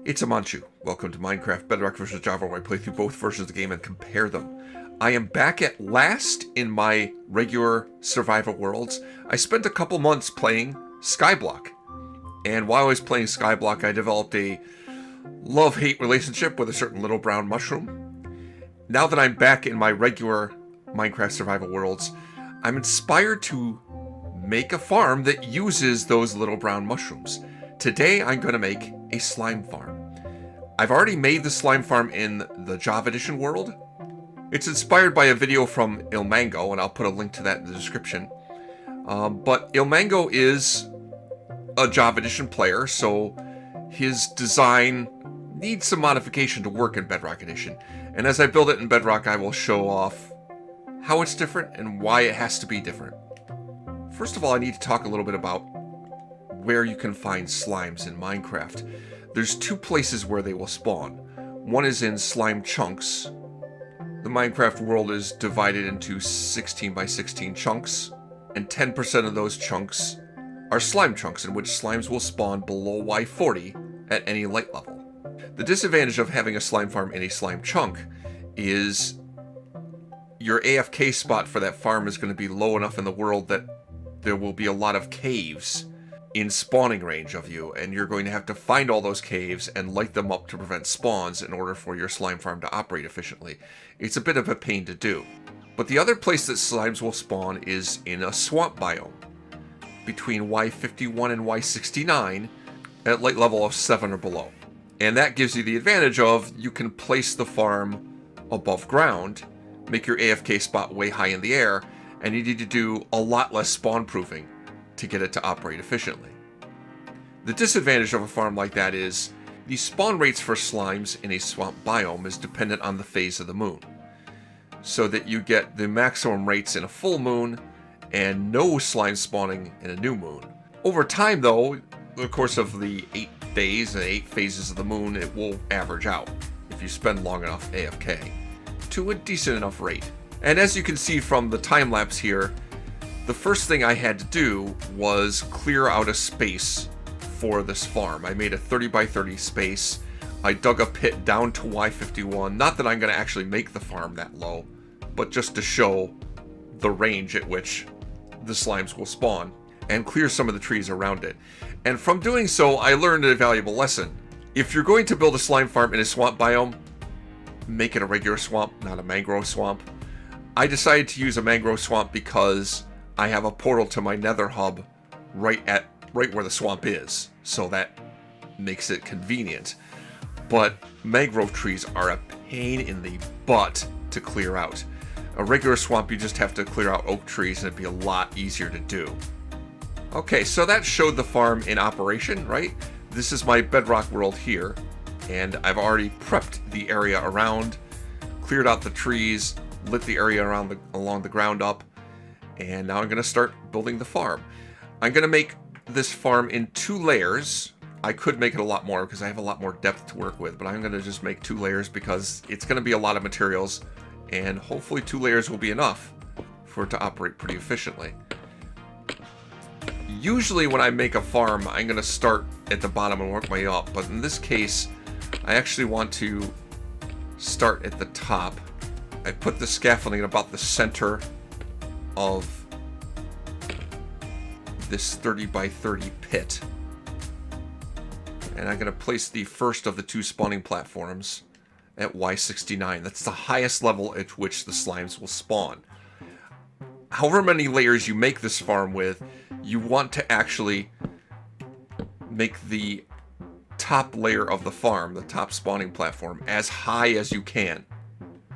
It's Amanchu. Welcome to Minecraft Bedrock vs. Java, where I play through both versions of the game and compare them. I am back at last in my regular survival worlds. I spent a couple months playing Skyblock. And while I was playing Skyblock, I developed a love-hate relationship with a certain little brown mushroom. Now that I'm back in my regular Minecraft survival worlds, I'm inspired to make a farm that uses those little brown mushrooms. Today, I'm going to make a slime farm. I've already made the slime farm in the Java Edition world. It's inspired by a video from Ilmango, and I'll put a link to that in the description. But Ilmango is a Java Edition player, so his design needs some modification to work in Bedrock Edition. And as I build it in Bedrock, I will show off how it's different and why it has to be different. First of all, I need to talk a little bit about where you can find slimes in Minecraft. There's two places where they will spawn. One is in slime chunks. The Minecraft world is divided into 16 by 16 chunks, and 10% of those chunks are slime chunks, in which slimes will spawn below Y40 at any light level. The disadvantage of having a slime farm in a slime chunk is your AFK spot for that farm is going to be low enough in the world that there will be a lot of caves in spawning range of you, and you're going to have to find all those caves and light them up to prevent spawns in order for your slime farm to operate efficiently. It's a bit of a pain to do. But the other place that slimes will spawn is in a swamp biome, between Y51 and Y69 at light level of 7 or below. And that gives you the advantage of you can place the farm above ground, make your AFK spot way high in the air, and you need to do a lot less spawn proofing to get it to operate efficiently. The disadvantage of a farm like that is the spawn rates for slimes in a swamp biome is dependent on the phase of the moon, so that you get the maximum rates in a full moon and no slime spawning in a new moon. Over time though, the course of the 8 days and 8 phases of the moon, it will average out if you spend long enough AFK to a decent enough rate. And as you can see from the time lapse here, the first thing I had to do was clear out a space for this farm. I made a 30 by 30 space. I dug a pit down to Y51. Not that I'm going to actually make the farm that low, but just to show the range at which the slimes will spawn, and clear some of the trees around it. And from doing so, I learned a valuable lesson. If you're going to build a slime farm in a swamp biome, make it a regular swamp, not a mangrove swamp. I decided to use a mangrove swamp because I have a portal to my nether hub right where the swamp is, so that makes it convenient. But mangrove trees are a pain in the butt to clear out. A regular swamp, you just have to clear out oak trees, and it'd be a lot easier to do. Okay, so that showed the farm in operation, right? This is my bedrock world here, and I've already prepped the area around, cleared out the trees, lit the area along the ground up, and now I'm going to start building the farm. I'm going to make this farm in 2 layers. I could make it a lot more because I have a lot more depth to work with, but I'm going to just make 2 layers because it's going to be a lot of materials, and hopefully 2 layers will be enough for it to operate pretty efficiently. Usually when I make a farm, I'm going to start at the bottom and work my way up, but in this case, I actually want to start at the top. I put the scaffolding in about the center of this 30 by 30 pit. And I'm going to place the first of the 2 spawning platforms at Y69. That's the highest level at which the slimes will spawn. However many layers you make this farm with, you want to actually make the top layer of the farm, the top spawning platform, as high as you can.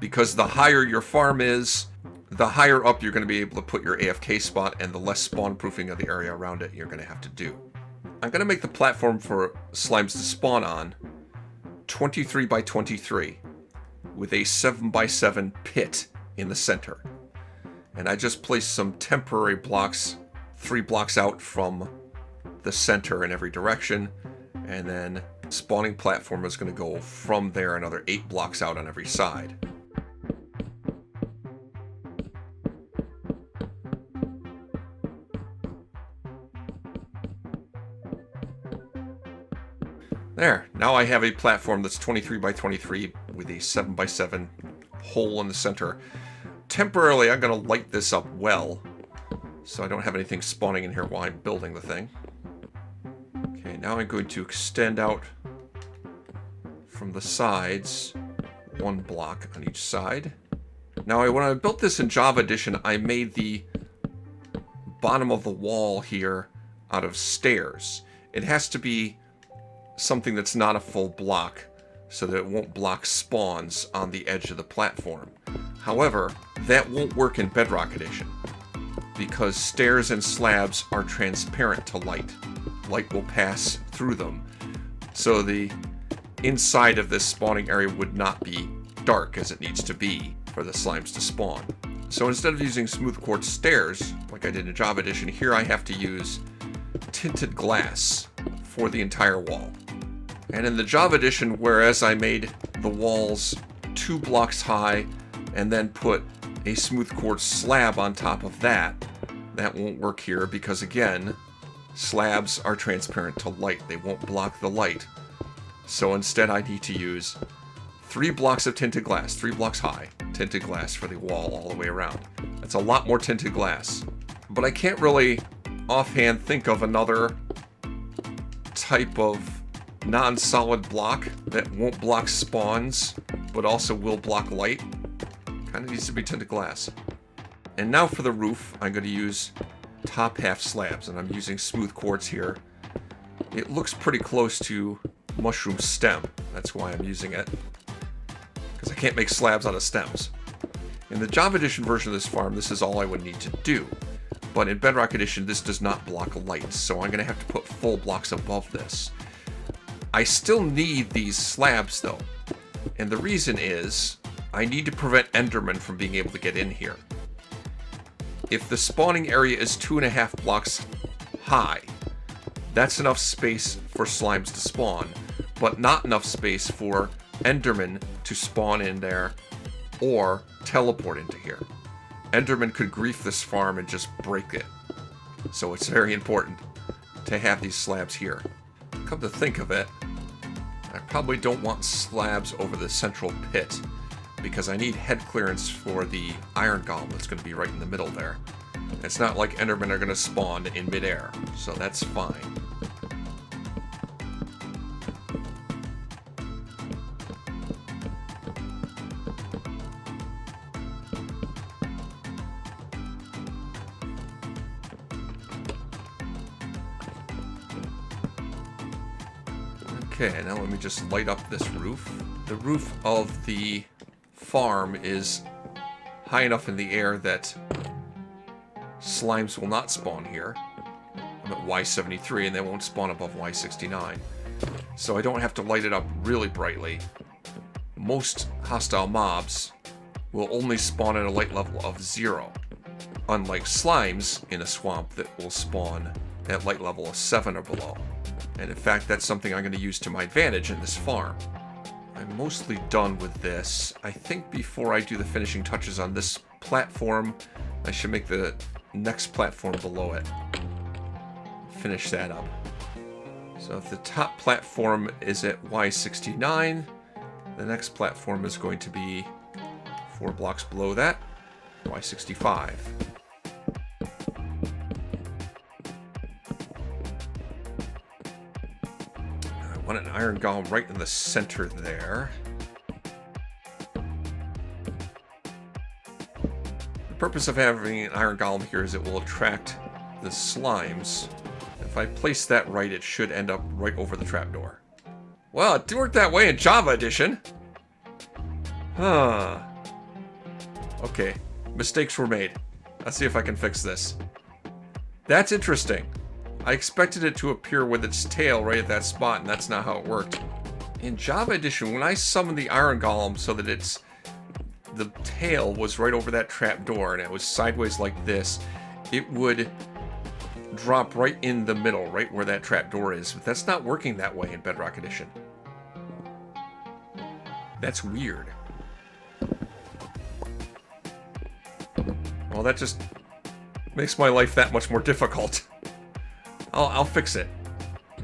Because the higher your farm is, the higher up you're going to be able to put your AFK spot, and the less spawn proofing of the area around it you're going to have to do. I'm going to make the platform for slimes to spawn on 23 by 23 with a 7 by 7 pit in the center. And I just placed some temporary blocks 3 blocks out from the center in every direction, and then the spawning platform is going to go from there another 8 blocks out on every side. There, now I have a platform that's 23 by 23 with a 7 by 7 hole in the center. Temporarily, I'm going to light this up well, so I don't have anything spawning in here while I'm building the thing. Okay, now I'm going to extend out from the sides, 1 block on each side. Now, when I built this in Java Edition, I made the bottom of the wall here out of stairs. It has to be something that's not a full block so that it won't block spawns on the edge of the platform. However, that won't work in Bedrock Edition because stairs and slabs are transparent to light. Light will pass through them. So the inside of this spawning area would not be dark as it needs to be for the slimes to spawn. So instead of using smooth quartz stairs, like I did in Java Edition, here I have to use tinted glass for the entire wall. And in the Java Edition, whereas I made the walls 2 blocks high and then put a smooth quartz slab on top of that, that won't work here because, again, slabs are transparent to light. They won't block the light. So instead I need to use 3 blocks of tinted glass, 3 blocks high, tinted glass for the wall all the way around. That's a lot more tinted glass. But I can't really offhand think of another type of non-solid block that won't block spawns, but also will block light. Kind of needs to be tinted glass. And now for the roof, I'm going to use top half slabs, and I'm using smooth quartz here. It looks pretty close to mushroom stem. That's why I'm using it, because I can't make slabs out of stems. In the Java Edition version of this farm, this is all I would need to do. But in Bedrock Edition, this does not block light, so I'm going to have to put full blocks above this. I still need these slabs, though. And the reason is, I need to prevent Endermen from being able to get in here. If the spawning area is 2.5 blocks high, that's enough space for slimes to spawn, but not enough space for Endermen to spawn in there or teleport into here. Enderman could grief this farm and just break it. So it's very important to have these slabs here. Come to think of it, I probably don't want slabs over the central pit because I need head clearance for the iron golem that's going to be right in the middle there. It's not like Endermen are going to spawn in midair, so that's fine. Okay, now let me just light up this roof. The roof of the farm is high enough in the air that slimes will not spawn here. I'm at Y73 and they won't spawn above Y69. So I don't have to light it up really brightly. Most hostile mobs will only spawn at a light level of 0. Unlike slimes in a swamp that will spawn at light level of 7 or below. And in fact, that's something I'm going to use to my advantage in this farm. I'm mostly done with this. I think before I do the finishing touches on this platform, I should make the next platform below it. Finish that up. So if the top platform is at Y69, the next platform is going to be 4 blocks below that, Y65. I want an iron golem right in the center there. The purpose of having an iron golem here is it will attract the slimes. If I place that right, it should end up right over the trapdoor. Well, it worked that way in Java Edition. Huh. Okay, mistakes were made. Let's see if I can fix this. That's interesting. I expected it to appear with its tail right at that spot, and that's not how it worked. In Java Edition, when I summoned the iron golem so that the tail was right over that trapdoor and it was sideways like this, it would drop right in the middle, right where that trapdoor is. But that's not working that way in Bedrock Edition. That's weird. Well, that just makes my life that much more difficult. I'll fix it.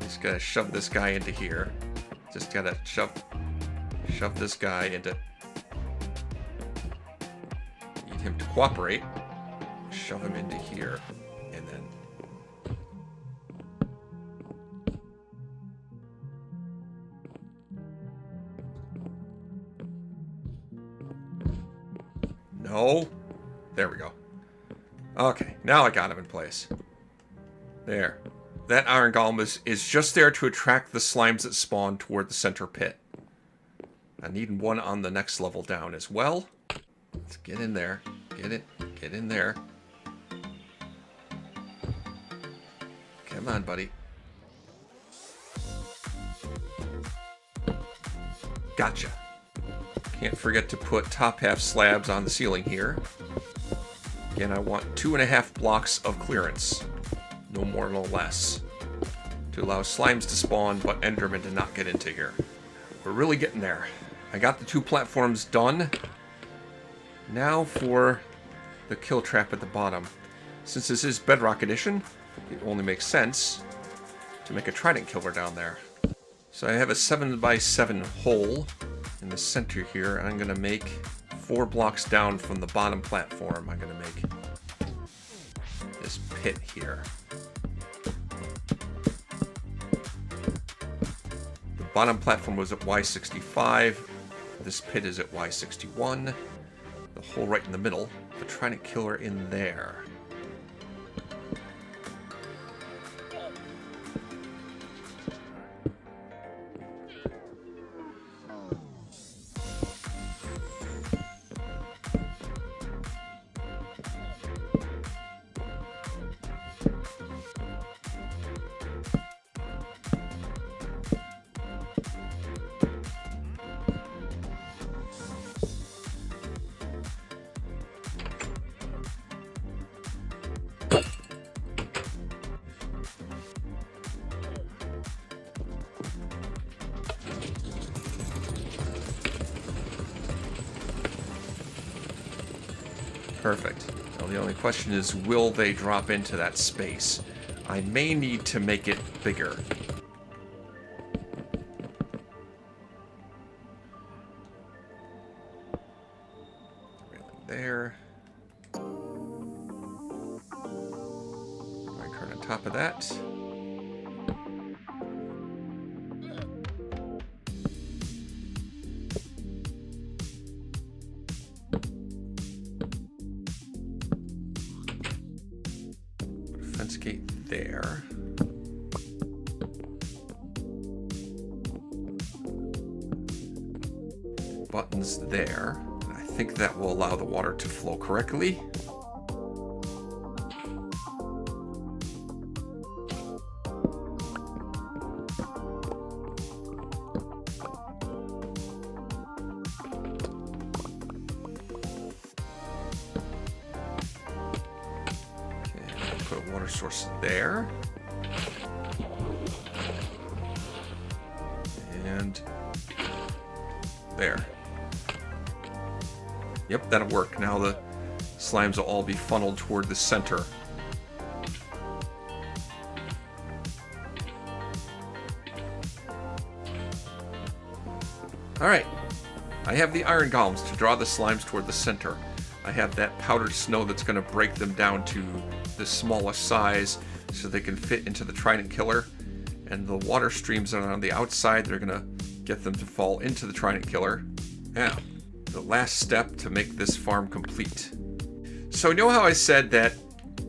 Just gotta shove this guy into here. Just gotta shove this guy into... Need him to cooperate. Shove him into here. And then... No. There we go. Okay, now I got him in place. There. That iron golem is just there to attract the slimes that spawn toward the center pit. I need one on the next level down as well. Let's get in there. Get in there. Come on, buddy. Gotcha. Can't forget to put top half slabs on the ceiling here. Again, I want 2.5 blocks of clearance. No more, no less. To allow slimes to spawn, but Endermen to not get into here. We're really getting there. I got the 2 platforms done. Now for the kill trap at the bottom. Since this is Bedrock Edition, it only makes sense to make a trident killer down there. So I have a 7x7 hole in the center here, and I'm going to make 4 blocks down from the bottom platform. I'm going to make this pit here. The bottom platform was at Y65. This pit is at Y61. The hole right in the middle. The trident killer in there. Perfect. Now the only question is, will they drop into that space? I may need to make it bigger. Railing there. Minecart on top of that. Fence gate there. Buttons there. I think that will allow the water to flow correctly. Put a water source there. And there. Yep, that'll work. Now the slimes will all be funneled toward the center. Alright. I have the iron golems to draw the slimes toward the center. I have that powdered snow that's going to break them down to the smallest size so they can fit into the trident killer. And the water streams that are on the outside, they're going to get them to fall into the trident killer. Now, the last step to make this farm complete. So you know how I said that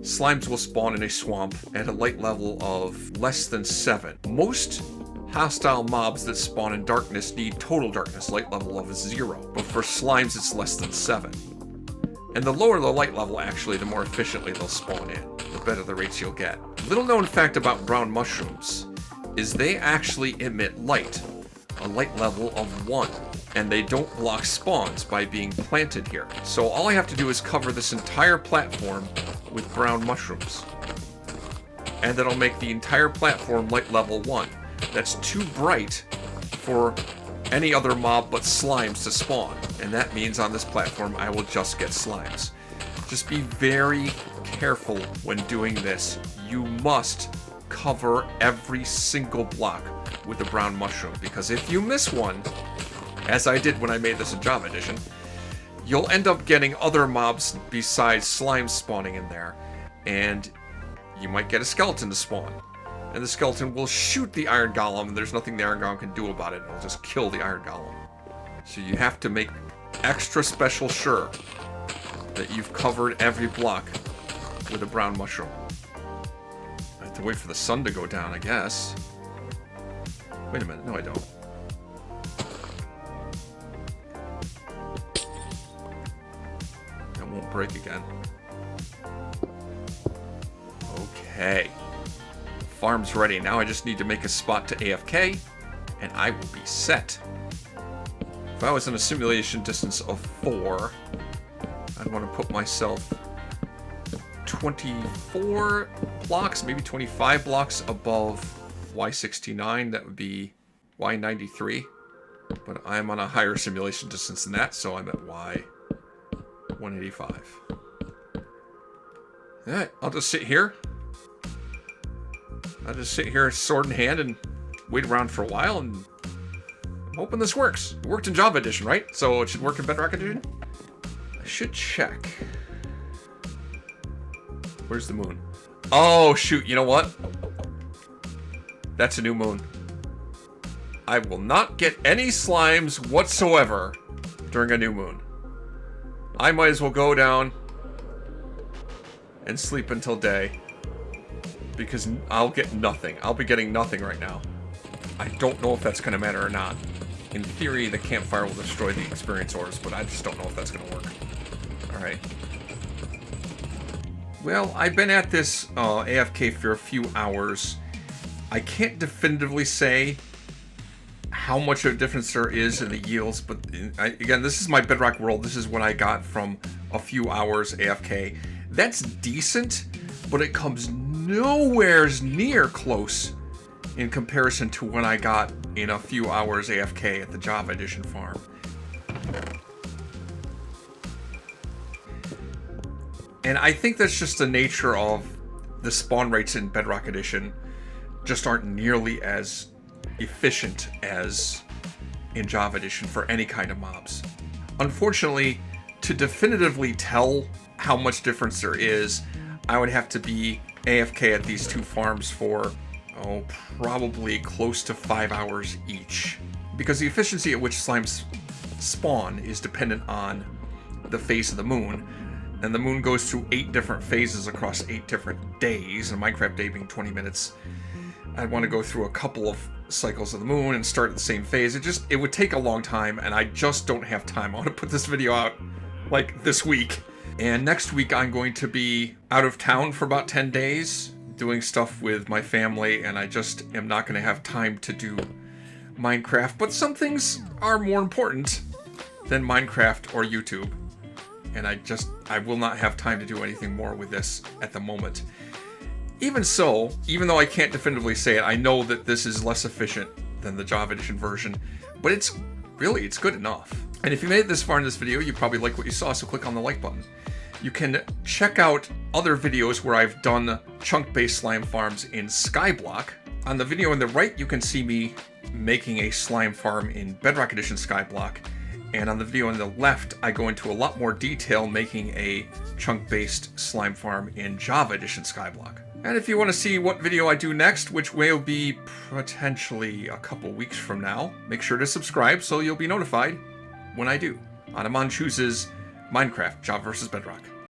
slimes will spawn in a swamp at a light level of less than 7? Most hostile mobs that spawn in darkness need total darkness, light level of 0. But for slimes, it's less than 7. And the lower the light level, actually, the more efficiently they'll spawn in. The better the rates you'll get. Little known fact about brown mushrooms is they actually emit light, a light level of 1. And they don't block spawns by being planted here. So all I have to do is cover this entire platform with brown mushrooms. And that'll make the entire platform light level 1. That's too bright for any other mob but slimes to spawn. And that means on this platform I will just get slimes. Just be very careful when doing this. You must cover every single block with the brown mushroom, because if you miss one, as I did when I made this in Java Edition, you'll end up getting other mobs besides slime spawning in there, and you might get a skeleton to spawn. And the skeleton will shoot the iron golem, and there's nothing the iron golem can do about it. It'll just kill the iron golem. So you have to make extra special sure that you've covered every block with a brown mushroom. I have to wait for the sun to go down, I guess. Wait a minute, no I don't. That won't break again. Okay. Farm's ready. Now I just need to make a spot to AFK, and I will be set. If I was in a simulation distance of 4, I'd want to put myself 24 blocks, maybe 25 blocks above Y69. That would be Y93. But I'm on a higher simulation distance than that, so I'm at Y185. Alright, I'll just sit here. I'll just sit here sword in hand and wait around for a while, and I'm hoping this works. It worked in Java Edition, right? So it should work in Bedrock Edition? I should check. Where's the moon? Oh, shoot, you know what? That's a new moon. I will not get any slimes whatsoever during a new moon. I might as well go down and sleep until day, because I'll get nothing. I'll be getting nothing right now. I don't know if that's going to matter or not. In theory, the campfire will destroy the experience ores, but I just don't know if that's going to work. Alright. Well, I've been at this AFK for a few hours. I can't definitively say how much of a difference there is in the yields, but again, this is my Bedrock world. This is what I got from a few hours AFK. That's decent, but it comes nowhere near close in comparison to what I got in a few hours AFK at the Java Edition farm. And I think that's just the nature of the spawn rates in Bedrock Edition just aren't nearly as efficient as in Java Edition for any kind of mobs. Unfortunately, to definitively tell how much difference there is, I would have to be AFK at these two farms for, probably close to 5 hours each. Because the efficiency at which slimes spawn is dependent on the phase of the moon. And the moon goes through 8 different phases across 8 different days, and a Minecraft day being 20 minutes. I'd want to go through a couple of cycles of the moon and start at the same phase. It would take a long time, and I just don't have time. I want to put this video out, like, this week. And next week I'm going to be out of town for about 10 days, doing stuff with my family, and I just am not going to have time to do Minecraft. But some things are more important than Minecraft or YouTube. And I will not have time to do anything more with this at the moment. Even so, even though I can't definitively say it, I know that this is less efficient than the Java Edition version, but it's good enough. And if you made it this far in this video, you probably like what you saw, so click on the like button. You can check out other videos where I've done chunk-based slime farms in Skyblock. On the video on the right, you can see me making a slime farm in Bedrock Edition Skyblock. And on the video on the left, I go into a lot more detail making a chunk-based slime farm in Java Edition Skyblock. And if you want to see what video I do next, which will be potentially a couple weeks from now, make sure to subscribe so you'll be notified when I do. Anamon chooses Minecraft, Java vs. Bedrock.